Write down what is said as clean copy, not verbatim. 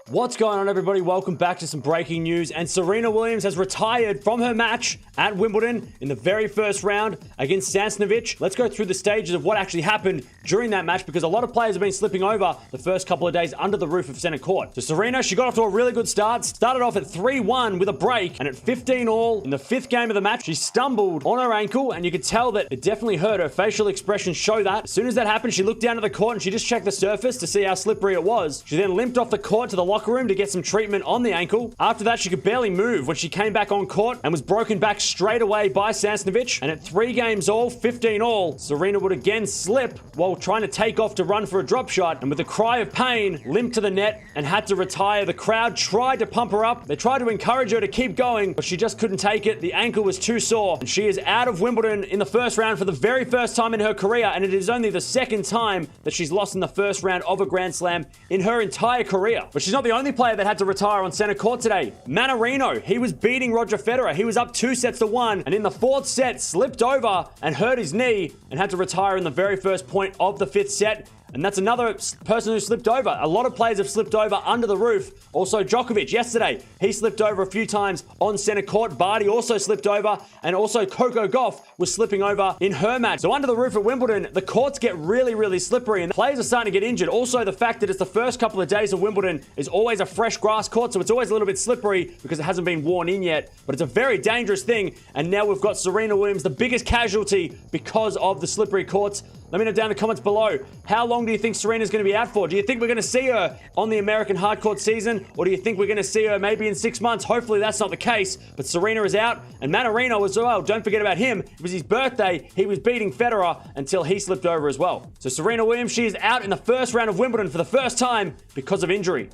What's going on, everybody? Welcome back to some breaking news. And Serena Williams has retired from her match at Wimbledon in the very first round against Sasnovich. Let's go through the stages of what actually happened during that match, because a lot of players have been slipping over the first couple of days under the roof of center court. So Serena, she got off to a really good start. Started off at 3-1 with a break, and at 15-all in the fifth game of the match, she stumbled on her ankle, and you could tell that it definitely hurt. Her facial expressions show that. As soon as that happened, she looked down to the court and she just checked the surface to see how slippery it was. She then limped off the court to the locker room to get some treatment on the ankle. After that, she could barely move when she came back on court and was broken back straight away by Sasnovich. And at 3 games all, 15-all, Serena would again slip while trying to take off to run for a drop shot, and with a cry of pain, limped to the net and had to retire. The crowd tried to pump her up. They tried to encourage her to keep going, but she just couldn't take it. The ankle was too sore, and she is out of Wimbledon in the first round for the very first time in her career, and it is only the second time that she's lost in the first round of a Grand Slam in her entire career. But she's not the only player that had to retire on center court today. Mannarino, he was beating Roger Federer. He was up 2-1, and in the fourth set, slipped over and hurt his knee and had to retire in the very first point of the fifth set. And that's another person who slipped over. A lot of players have slipped over under the roof. Also, Djokovic, yesterday, he slipped over a few times on center court. Barty also slipped over. And also, Coco Gauff was slipping over in her match. So under the roof at Wimbledon, the courts get really, really slippery. And the players are starting to get injured. Also, the fact that it's the first couple of days of Wimbledon is always a fresh grass court. So it's always a little bit slippery because it hasn't been worn in yet. But it's a very dangerous thing. And now we've got Serena Williams, the biggest casualty because of the slippery courts. Let me know down in the comments below, how long do you think Serena's going to be out for? Do you think we're going to see her on the American hardcourt season? Or do you think we're going to see her maybe in 6 months? Hopefully that's not the case. But Serena is out, and Mannarino as well. Don't forget about him. It was his birthday. He was beating Federer until he slipped over as well. So Serena Williams, she is out in the first round of Wimbledon for the first time because of injury.